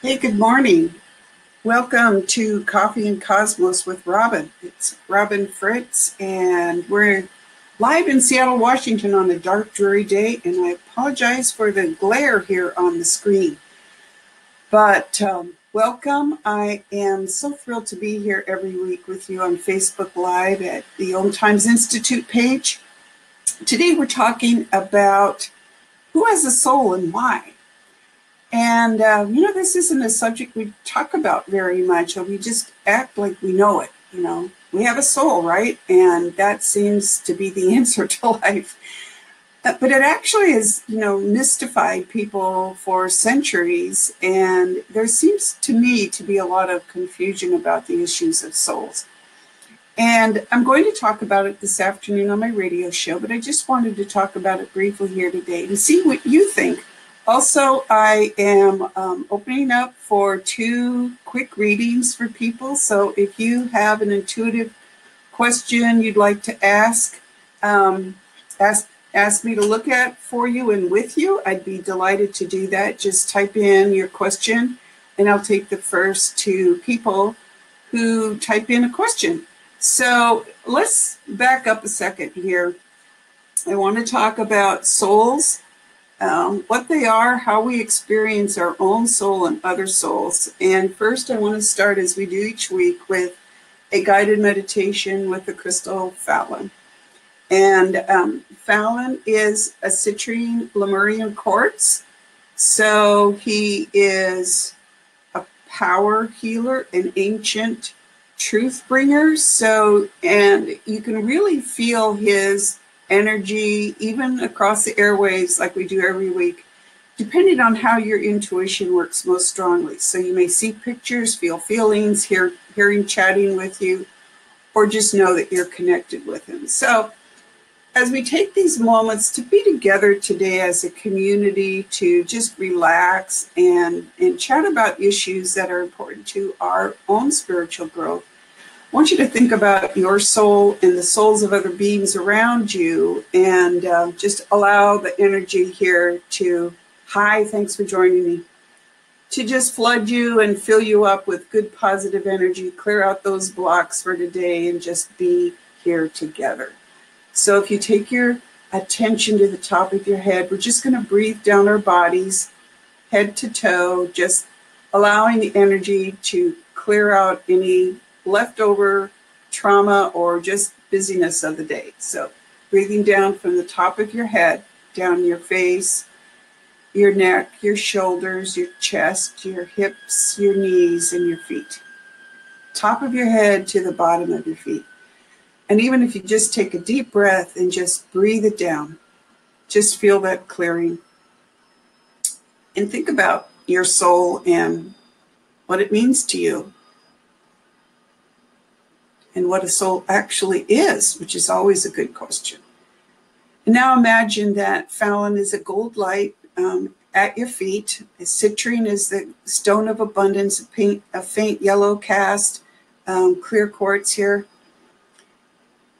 Hey, good morning. Welcome to Coffee and Cosmos with Robin. It's Robin Fritz, and we're live in Seattle, Washington on a dark, dreary day, and I apologize for the glare here on the screen. But welcome. I am so thrilled to be here every week with you on Facebook Live at the Old Times Institute page. Today we're talking about who has a soul and why. And, this isn't a subject we talk about very much. We just act like we know it. We have a soul, right? And that seems to be the answer to life. But it actually has, mystified people for centuries. And there seems to me to be a lot of confusion about the issues of souls. And I'm going to talk about it this afternoon on my radio show, but I just wanted to talk about it briefly here today and see what you think. Also, I am opening up for 2 quick readings for people. So if you have an intuitive question you'd like to ask me to look at for you and with you, I'd be delighted to do that. Just type in your question, and I'll take the first 2 people who type in a question. So let's back up a second here. I want to talk about souls. What they are, how we experience our own soul and other souls. And first, I want to start, as we do each week, with a guided meditation with the crystal Fallon. And Fallon is a citrine Lemurian quartz. So he is a power healer, an ancient truth bringer. And you can really feel his energy, even across the airwaves like we do every week, depending on how your intuition works most strongly. So you may see pictures, feel feelings, hear him chatting with you, or just know that you're connected with him. So as we take these moments to be together today as a community to just relax and chat about issues that are important to our own spiritual growth, I want you to think about your soul and the souls of other beings around you, and just allow the energy here to, hi, thanks for joining me, to just flood you and fill you up with good positive energy, clear out those blocks for today, and just be here together. So if you take your attention to the top of your head, we're just going to breathe down our bodies, head to toe, just allowing the energy to clear out any leftover trauma or just busyness of the day. So breathing down from the top of your head, down your face, your neck, your shoulders, your chest, your hips, your knees, and your feet. Top of your head to the bottom of your feet. And even if you just take a deep breath and just breathe it down, just feel that clearing. And think about your soul and what it means to you, and what a soul actually is, which is always a good question. And now imagine that Fallon is a gold light at your feet. Citrine is the stone of abundance, a faint yellow cast, clear quartz here.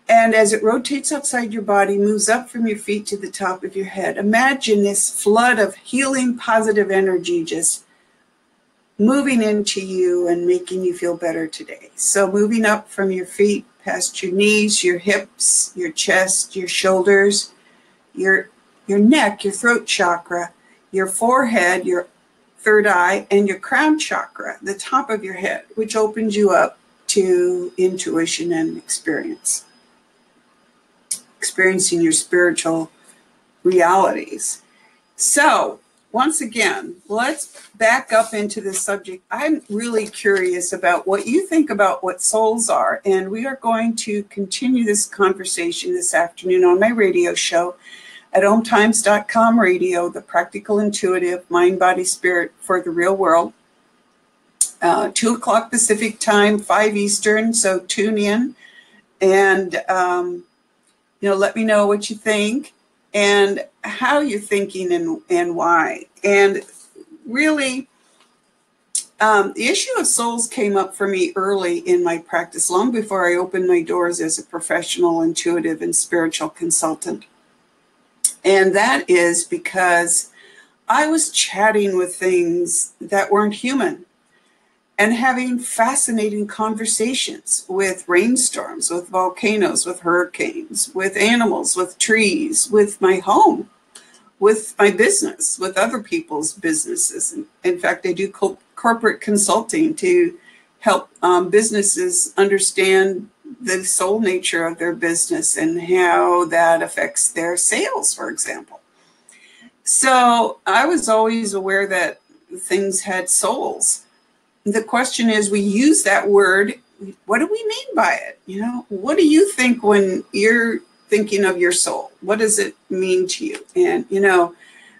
And as it rotates outside your body, moves up from your feet to the top of your head, imagine this flood of healing, positive energy just moving into you and making you feel better today. So moving up from your feet, past your knees, your hips, your chest, your shoulders, your neck, your throat chakra, your forehead, your third eye, and your crown chakra, the top of your head, which opens you up to intuition and experiencing your spiritual realities. So once again, let's back up into this subject. I'm really curious about what you think about what souls are, and we are going to continue this conversation this afternoon on my radio show at ohmtimes.com radio, the practical, intuitive, mind, body, spirit for the real world. 2 o'clock Pacific time, 5 Eastern, so tune in and, let me know what you think and how you're thinking and why. And really, the issue of souls came up for me early in my practice, long before I opened my doors as a professional, intuitive, and spiritual consultant. And that is because I was chatting with things that weren't human and having fascinating conversations with rainstorms, with volcanoes, with hurricanes, with animals, with trees, with my home, with my business, with other people's businesses. In fact, I do corporate consulting to help businesses understand the soul nature of their business and how that affects their sales, for example. So I was always aware that things had souls. The question is, we use that word. What do we mean by it? You know, what do you think when you're thinking of your soul? What does it mean to you? And, you know,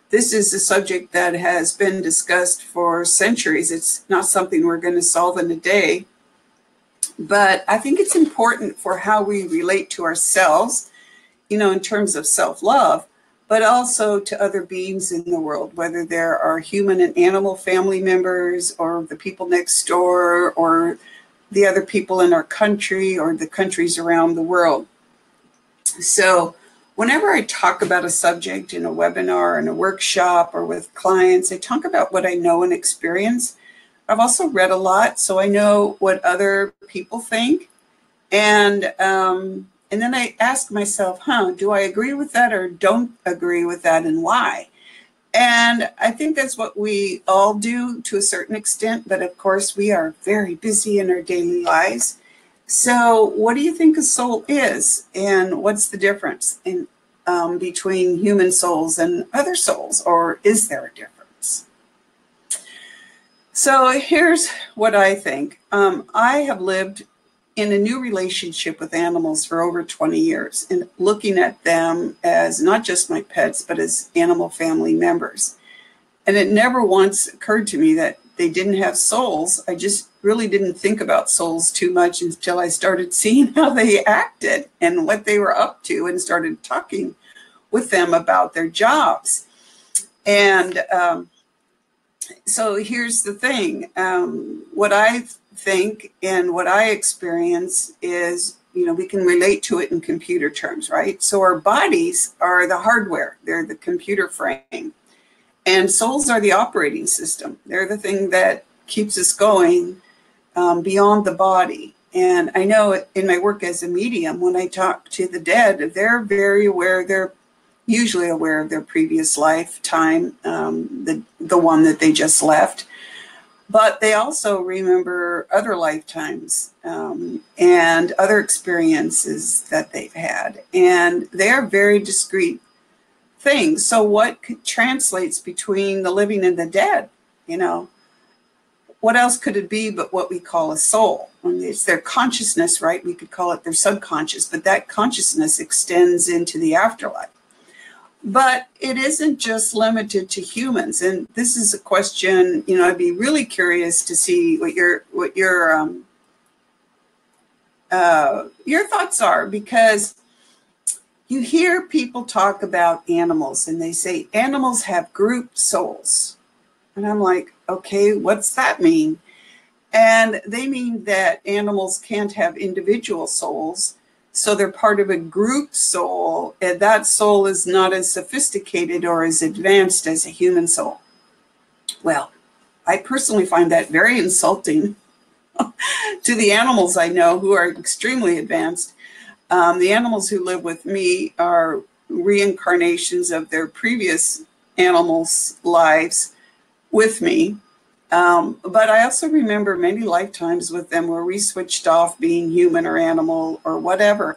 this is a subject that has been discussed for centuries. It's not something we're going to solve in a day. But I think it's important for how we relate to ourselves, you know, in terms of self-love, but also to other beings in the world, whether there are human and animal family members or the people next door or the other people in our country or the countries around the world. So whenever I talk about a subject in a webinar, in a workshop, or with clients, I talk about what I know and experience. I've also read a lot, so I know what other people think. And then I ask myself, do I agree with that or don't agree with that, and why? And I think that's what we all do to a certain extent, but of course we are very busy in our daily lives. So what do you think a soul is, and what's the difference in between human souls and other souls, or is there a difference? So here's what I think. I have lived in a new relationship with animals for over 20 years and looking at them as not just my pets, but as animal family members. And it never once occurred to me that they didn't have souls. I just really didn't think about souls too much until I started seeing how they acted and what they were up to and started talking with them about their jobs. And so here's the thing. What I think and what I experience is, you know, we can relate to it in computer terms, right? So our bodies are the hardware. They're the computer frame. And souls are the operating system. They're the thing that keeps us going beyond the body. And I know in my work as a medium, when I talk to the dead, they're very aware, they're usually aware of their previous lifetime, the one that they just left. But they also remember other lifetimes and other experiences that they've had. And they are very discrete things. So what translates between the living and the dead? You know, what else could it be but what we call a soul? I mean, it's their consciousness, right? We could call it their subconscious, but that consciousness extends into the afterlife. But it isn't just limited to humans. And this is a question, you know, I'd be really curious to see what your thoughts are, because you hear people talk about animals and they say animals have group souls. And I'm like, okay, what's that mean? And they mean that animals can't have individual souls. So they're part of a group soul, and that soul is not as sophisticated or as advanced as a human soul. Well, I personally find that very insulting to the animals I know who are extremely advanced. The animals who live with me are reincarnations of their previous animals' lives with me. But I also remember many lifetimes with them where we switched off being human or animal or whatever.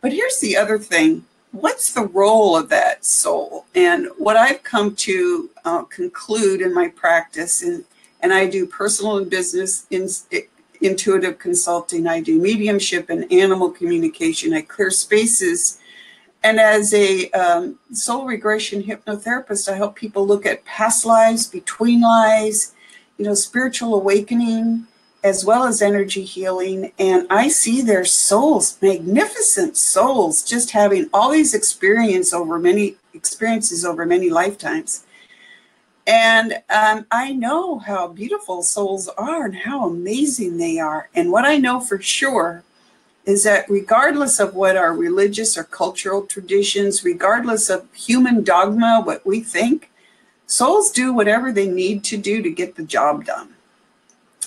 But here's the other thing. What's the role of that soul? And what I've come to conclude in my practice, and I do personal and business intuitive consulting, I do mediumship and animal communication, I clear spaces. And as a soul regression hypnotherapist, I help people look at past lives, between lives, you know, spiritual awakening, as well as energy healing. And I see their souls, magnificent souls, just having all these experiences over many lifetimes. And I know how beautiful souls are and how amazing they are. And what I know for sure is that regardless of what our religious or cultural traditions, regardless of human dogma, what we think, Souls do whatever they need to do to get the job done.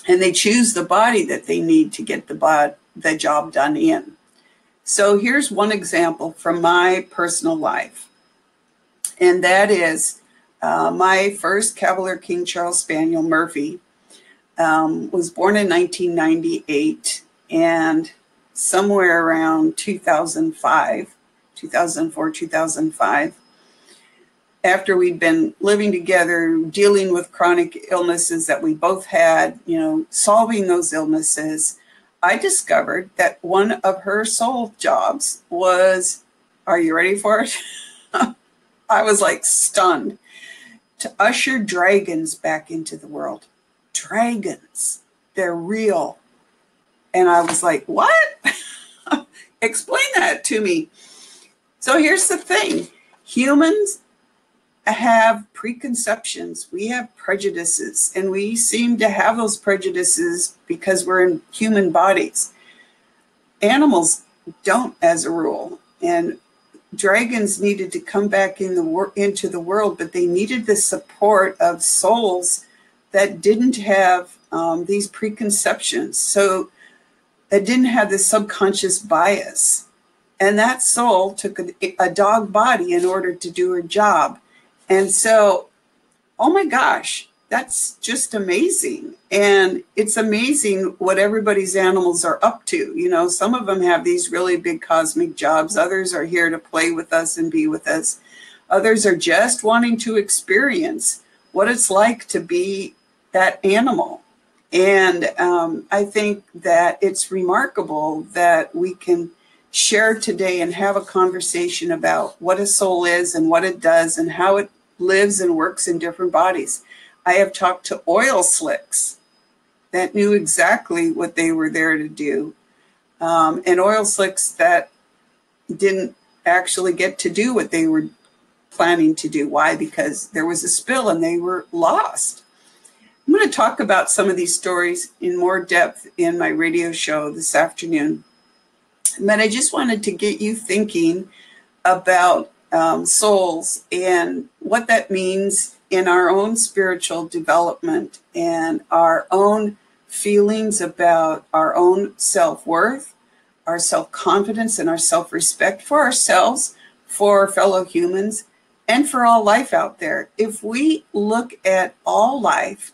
And they choose the body that they need to get the job done in. So here's one example from my personal life. And that is my first Cavalier King Charles Spaniel, Murphy, was born in 1998. And somewhere around 2004, 2005, after we'd been living together, dealing with chronic illnesses that we both had, solving those illnesses, I discovered that one of her soul jobs was, are you ready for it? I was like stunned, to usher dragons back into the world. Dragons, they're real. And I was like, what? Explain that to me. So here's the thing. Humans have preconceptions. We have prejudices, and we seem to have those prejudices because we're in human bodies. Animals don't, as a rule. And dragons needed to come back into the world, but they needed the support of souls that didn't have these preconceptions. So that didn't have the subconscious bias. And that soul took a dog body in order to do her job. And so, oh my gosh, that's just amazing. And it's amazing what everybody's animals are up to. Some of them have these really big cosmic jobs. Others are here to play with us and be with us. Others are just wanting to experience what it's like to be that animal. And I think that it's remarkable that we can share today and have a conversation about what a soul is and what it does and how it lives and works in different bodies. I have talked to oil slicks that knew exactly what they were there to do, and oil slicks that didn't actually get to do what they were planning to do. Why? Because there was a spill and they were lost. I'm going to talk about some of these stories in more depth in my radio show this afternoon. But I just wanted to get you thinking about souls and what that means in our own spiritual development and our own feelings about our own self-worth, our self-confidence, and our self-respect for ourselves, for fellow humans, and for all life out there. If we look at all life,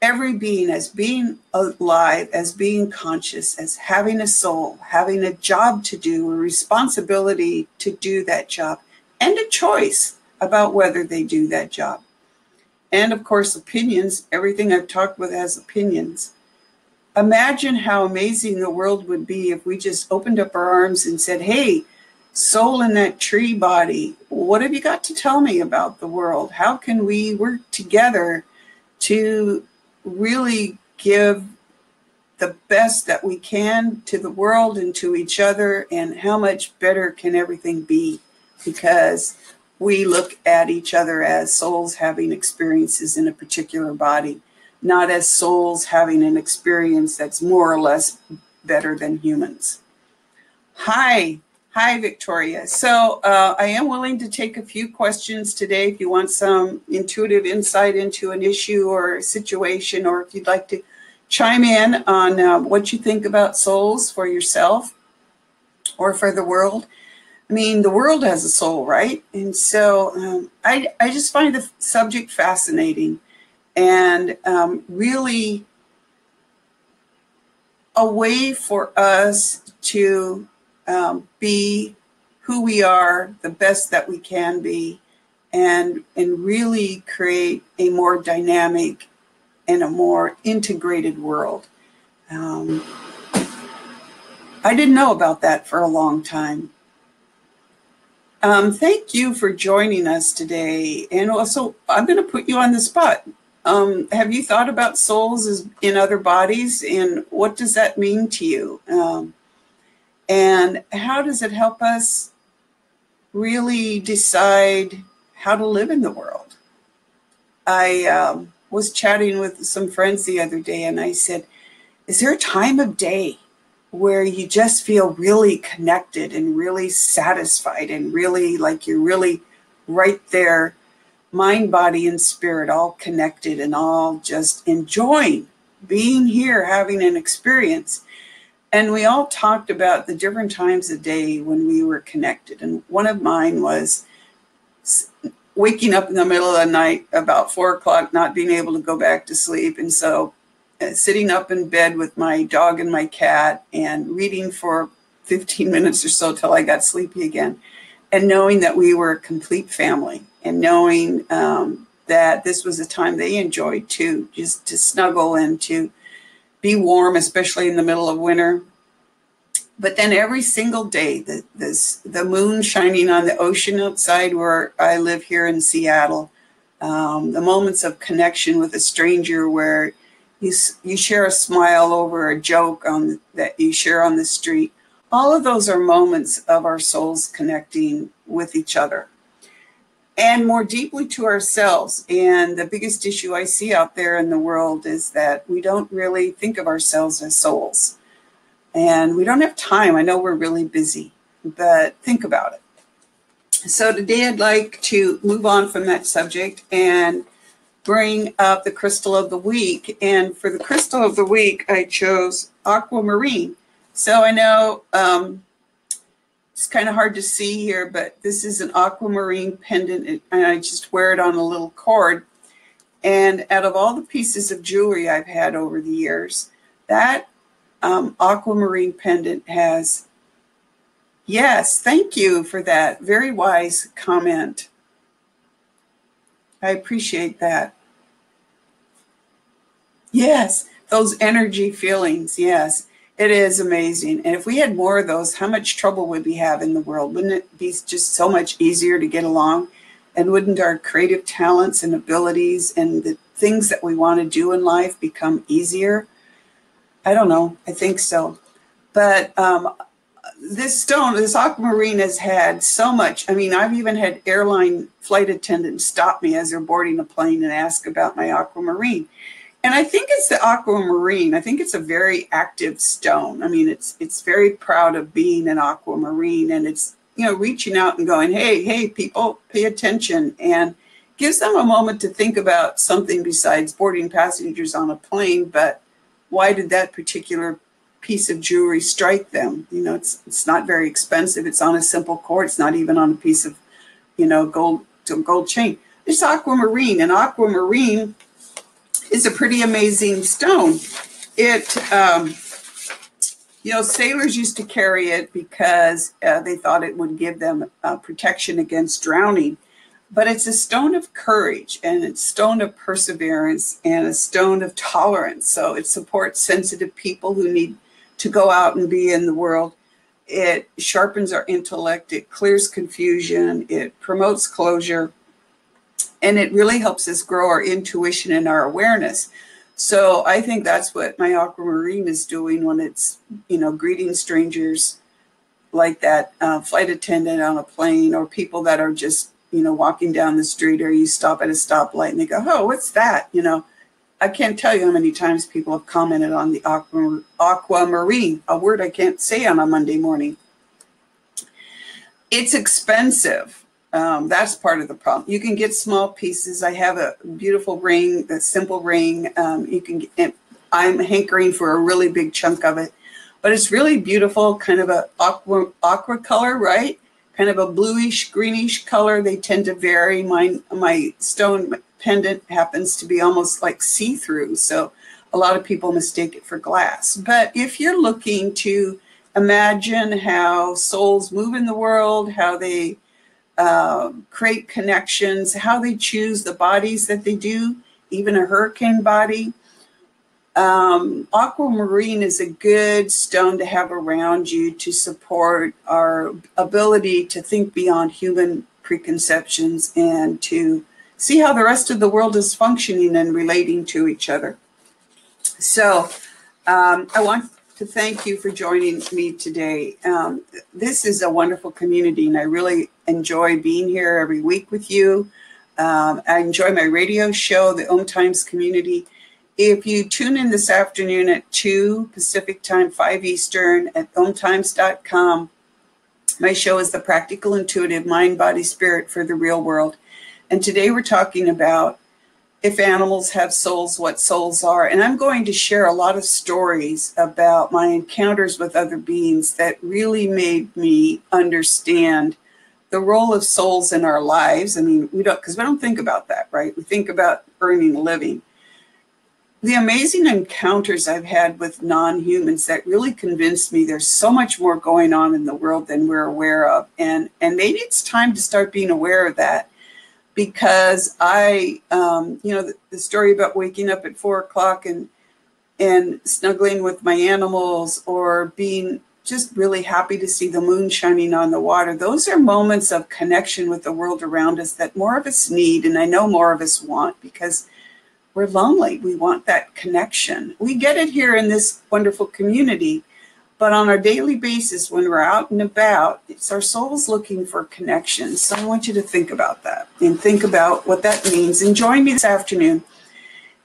every being as being alive, as being conscious, as having a soul, having a job to do, a responsibility to do that job, and a choice about whether they do that job. And of course, opinions. Everything I've talked with has opinions. Imagine how amazing the world would be if we just opened up our arms and said, hey, soul in that tree body, what have you got to tell me about the world? How can we work together to really give the best that we can to the world and to each other? And how much better can everything be? Because we look at each other as souls having experiences in a particular body, not as souls having an experience that's more or less better than humans. Hi, Victoria. So I am willing to take a few questions today if you want some intuitive insight into an issue or a situation, or if you'd like to chime in on what you think about souls for yourself or for the world. I mean, the world has a soul, right? And so I just find the subject fascinating and really a way for us to be who we are, the best that we can be, and really create a more dynamic and a more integrated world. I didn't know about that for a long time. Thank you for joining us today. And also, I'm going to put you on the spot. Have you thought about souls as in other bodies, and what does that mean to you? And how does it help us really decide how to live in the world? I was chatting with some friends the other day, and I said, is there a time of day where you just feel really connected and really satisfied and really like you're really right there mind, body, and spirit all connected and all just enjoying being here, having an experience. And we all talked about the different times of day when we were connected. And one of mine was waking up in the middle of the night about 4 o'clock, not being able to go back to sleep. And so sitting up in bed with my dog and my cat and reading for 15 minutes or so till I got sleepy again. And knowing that we were a complete family, and knowing that this was a time they enjoyed too, just to snuggle and to be warm, especially in the middle of winter. But then every single day, the moon shining on the ocean outside where I live here in Seattle, the moments of connection with a stranger where you share a smile over a joke that you share on the street. All of those are moments of our souls connecting with each other and more deeply to ourselves. And the biggest issue I see out there in the world is that we don't really think of ourselves as souls. And we don't have time. I know we're really busy, but think about it. So today I'd like to move on from that subject and bring up the crystal of the week. And for the crystal of the week, I chose Aquamarine. So I know it's kind of hard to see here, but this is an aquamarine pendant, and I just wear it on a little cord. And out of all the pieces of jewelry I've had over the years, that aquamarine pendant has, yes, thank you for that. Very wise comment. I appreciate that. Yes, those energy feelings, yes. It is amazing. And if we had more of those, how much trouble would we have in the world? Wouldn't it be just so much easier to get along? And wouldn't our creative talents and abilities and the things that we want to do in life become easier? I don't know. I think so. But this stone, this aquamarine has had so much. I mean, I've even had airline flight attendants stop me as they're boarding a plane and ask about my aquamarine. And I think it's the aquamarine. I think it's a very active stone. I mean, it's very proud of being an aquamarine, and it's, you know, reaching out and going, hey, people, pay attention, and gives them a moment to think about something besides boarding passengers on a plane. But why did that particular piece of jewelry strike them? You know, it's not very expensive. It's on a simple cord. It's not even on a piece of, you know, gold chain. It's aquamarine, and aquamarine is a pretty amazing stone. It, you know, sailors used to carry it because they thought it would give them protection against drowning. But it's a stone of courage, and it's a stone of perseverance, and a stone of tolerance. So it supports sensitive people who need to go out and be in the world. It sharpens our intellect. It clears confusion. It promotes closure. And it really helps us grow our intuition and our awareness. So I think that's what my aquamarine is doing when it's, you know, greeting strangers like that flight attendant on a plane, or people that are just, you know, walking down the street, or you stop at a stoplight and they go, oh, what's that? You know, I can't tell you how many times people have commented on the aquamarine, a word I can't say on a Monday morning. It's expensive. That's part of the problem. You can get small pieces. I have a beautiful ring, a simple ring. You can get, I'm hankering for a really big chunk of it, but it's really beautiful, kind of a aqua color, right? Kind of a bluish, greenish color. They tend to vary. My stone pendant happens to be almost like see-through, so a lot of people mistake it for glass. But if you're looking to imagine how souls move in the world, how they create connections, how they choose the bodies that they do, even a hurricane body. Aquamarine is a good stone to have around you to support our ability to think beyond human preconceptions and to see how the rest of the world is functioning and relating to each other. So I want to thank you for joining me today. This is a wonderful community, and I really enjoy being here every week with you. I enjoy my radio show, the Times Community. If you tune in this afternoon at 2 Pacific Time, 5 Eastern at omtimes.com, my show is the Practical Intuitive Mind, Body, Spirit for the Real World. And today we're talking about if animals have souls, what souls are. And I'm going to share a lot of stories about my encounters with other beings that really made me understand the role of souls in our lives. I mean, we don't think about that, right? We think about earning a living. The amazing encounters I've had with non-humans that really convinced me there's so much more going on in the world than we're aware of. And maybe it's time to start being aware of that, because the story about waking up at 4 o'clock and snuggling with my animals, or being just really happy to see the moon shining on the water. Those are moments of connection with the world around us that more of us need. And I know more of us want, because we're lonely. We want that connection. We get it here in this wonderful community, but on our daily basis, when we're out and about, it's our souls looking for connection. So I want you to think about that and think about what that means. And join me this afternoon.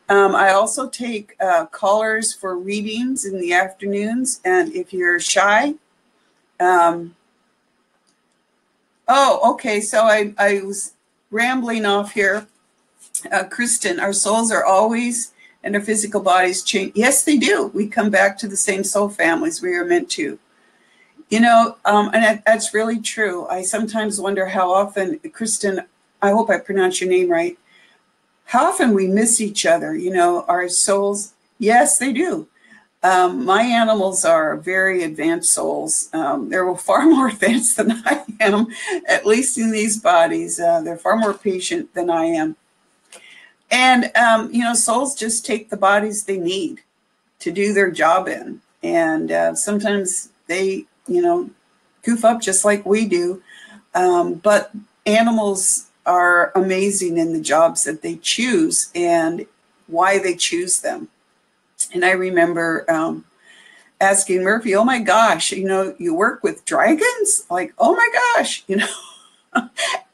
I also take callers for readings in the afternoons. And if you're shy, okay. So I was rambling off here. Kristen, our souls are always, and our physical bodies change. Yes, they do. We come back to the same soul families we are meant to. And that's really true. I sometimes wonder how often, Kristen, I hope I pronounce your name right, how often we miss each other, our souls. Yes, they do. My animals are very advanced souls. They're far more advanced than I am, at least in these bodies. They're far more patient than I am. And, souls just take the bodies they need to do their job in. And sometimes they, goof up just like we do. But animals are amazing in the jobs that they choose and why they choose them. And I remember asking Murphy, oh my gosh, you work with dragons? Like, oh my gosh,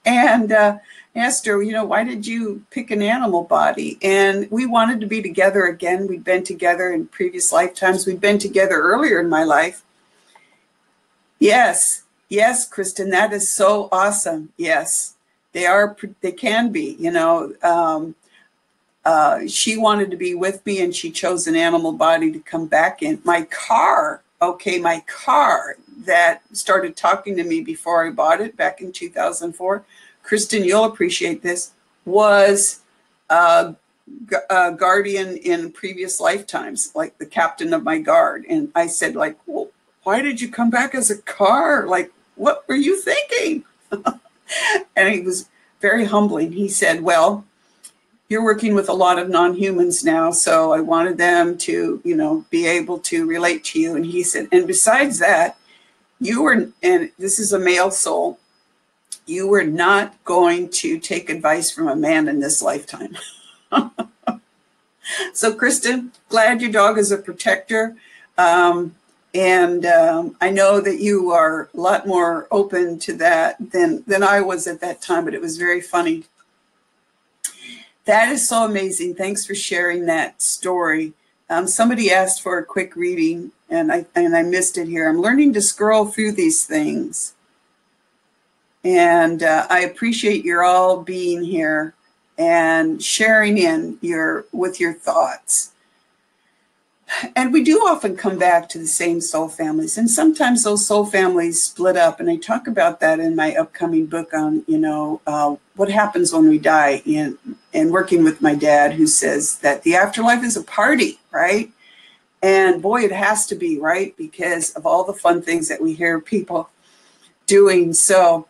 and asked her, why did you pick an animal body? And we wanted to be together again. We'd been together in previous lifetimes. We'd been together earlier in my life. Yes, Kristen, that is so awesome. Yes, they can be, she wanted to be with me, and she chose an animal body to come back in. My car that started talking to me before I bought it back in 2004, Kristen, you'll appreciate this, was a guardian in previous lifetimes, like the captain of my guard. And I said, well, why did you come back as a car? Like, what were you thinking? And he was very humbling. He said, well, you're working with a lot of non-humans now, so I wanted them to, be able to relate to you. And he said, and besides that, and this is a male soul, you were not going to take advice from a man in this lifetime. So, Kristen, glad your dog is a protector. And I know that you are a lot more open to that than I was at that time, but it was very funny. That is so amazing. Thanks for sharing that story. Somebody asked for a quick reading, and I missed it here. I'm learning to scroll through these things. And I appreciate your all being here and sharing with your thoughts. And we do often come back to the same soul families. And sometimes those soul families split up. And I talk about that in my upcoming book on, what happens when we die, and working with my dad, who says that the afterlife is a party, right? And boy, it has to be, right? Because of all the fun things that we hear people doing. So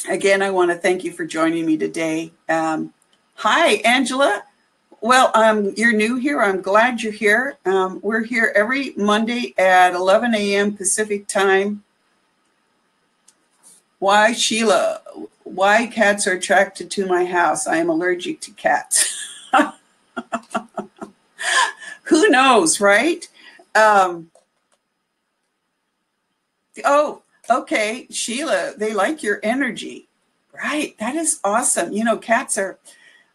again, I want to thank you for joining me today. Hi, Angela. Well, you're new here. I'm glad you're here. We're here every Monday at 11 a.m. Pacific time. Why, Sheila? Why cats are attracted to my house? I am allergic to cats. Who knows, right? Oh, okay, Sheila, they like your energy. Right, that is awesome. Cats are...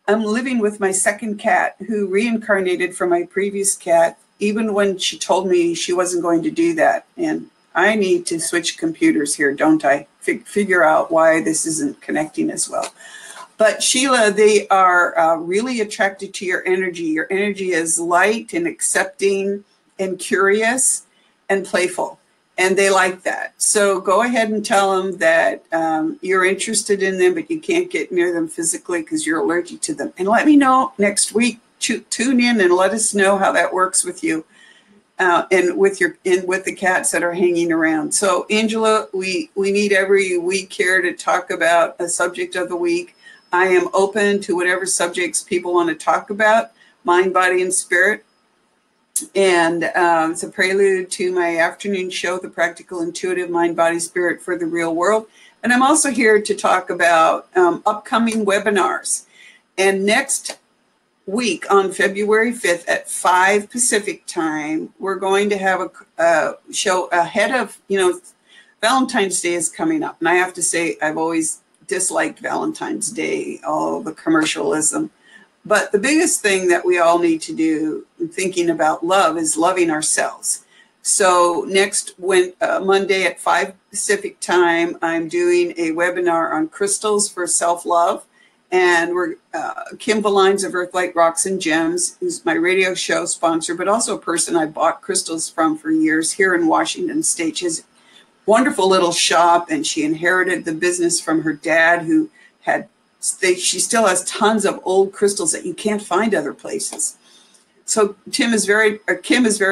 I'm living with my second cat, who reincarnated from my previous cat, even when she told me she wasn't going to do that. And I need to switch computers here, don't I? Figure out why this isn't connecting as well. But Sheila, they are really attracted to your energy. Your energy is light and accepting and curious and playful. And they like that. So go ahead and tell them that you're interested in them, but you can't get near them physically because you're allergic to them. And let me know next week. Tune in and let us know how that works with you and with the cats that are hanging around. So Angela, we need every week here to talk about a subject of the week. I am open to whatever subjects people want to talk about, mind, body, and spirit. And it's a prelude to my afternoon show, The Practical Intuitive Mind, Body, Spirit for the Real World. And I'm also here to talk about upcoming webinars. And next week on February 5th at 5 Pacific time, we're going to have a show ahead of, Valentine's Day is coming up. And I have to say, I've always disliked Valentine's Day, all the commercialism. But the biggest thing that we all need to do in thinking about love is loving ourselves. So next Monday at 5 Pacific time, I'm doing a webinar on crystals for self-love. And we're Kim Valines of Earth, Light, Rocks, and Gems, who's my radio show sponsor, but also a person I bought crystals from for years here in Washington State. She has a wonderful little shop, and she inherited the business from her dad, who had she still has tons of old crystals that you can't find other places. So Kim is very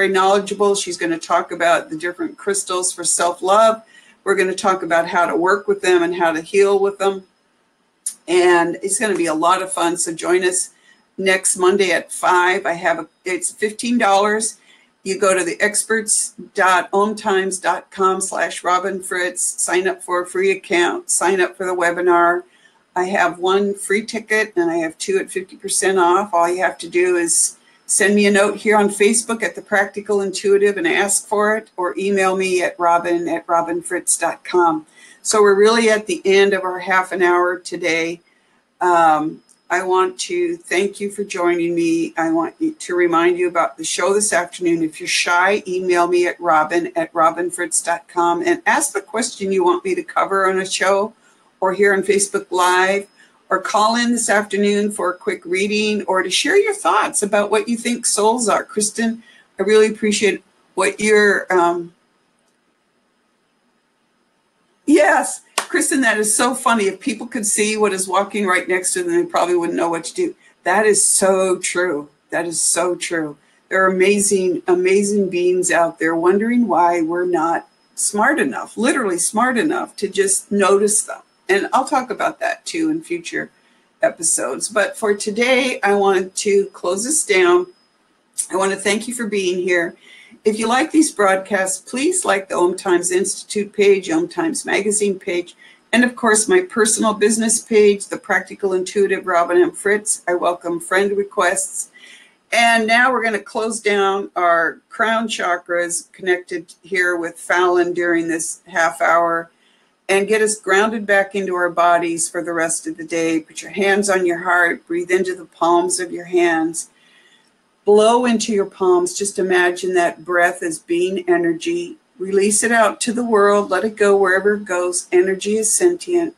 knowledgeable. She's going to talk about the different crystals for self-love. We're going to talk about how to work with them and how to heal with them. And it's going to be a lot of fun. So join us next Monday at 5. It's $15. You go to the experts.omtimes.com/Robin Fritz, sign up for a free account, sign up for the webinar. I have one free ticket and I have 2 at 50% off. All you have to do is send me a note here on Facebook at The Practical Intuitive and ask for it, or email me at robin@robinfritz.com. So we're really at the end of our half an hour today. I want to thank you for joining me. I want to remind you about the show this afternoon. If you're shy, email me at robin@robinfritz.com and ask the question you want me to cover on a show, or here on Facebook Live, or call in this afternoon for a quick reading, or to share your thoughts about what you think souls are. Kristen, I really appreciate what you're... Yes, Kristen, that is so funny. If people could see what is walking right next to them, they probably wouldn't know what to do. That is so true. That is so true. There are amazing, amazing beings out there wondering why we're not smart enough, literally smart enough to just notice them. And I'll talk about that too in future episodes. But for today, I want to close this down. I want to thank you for being here. If you like these broadcasts, please like the Om Times Institute page, Om Times Magazine page, and of course my personal business page, The Practical Intuitive Robin M. Fritz. I welcome friend requests. And now we're going to close down our crown chakras connected here with Fallon during this half hour, and get us grounded back into our bodies for the rest of the day. Put your hands on your heart, breathe into the palms of your hands, blow into your palms. Just imagine that breath as being energy. Release it out to the world, let it go wherever it goes. Energy is sentient.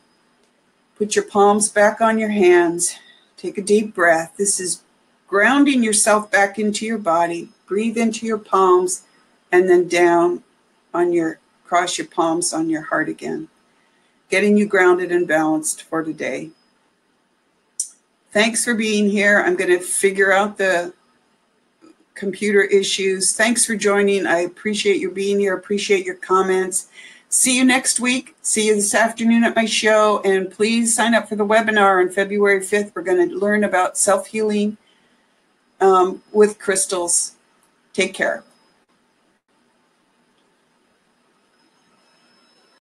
Put your palms back on your hands. Take a deep breath. This is grounding yourself back into your body. Breathe into your palms and then down across your palms on your heart again. Getting you grounded and balanced for today. Thanks for being here. I'm going to figure out the computer issues. Thanks for joining. I appreciate your being here. Appreciate your comments. See you next week. See you this afternoon at my show. And please sign up for the webinar on February 5th. We're going to learn about self-healing with crystals. Take care.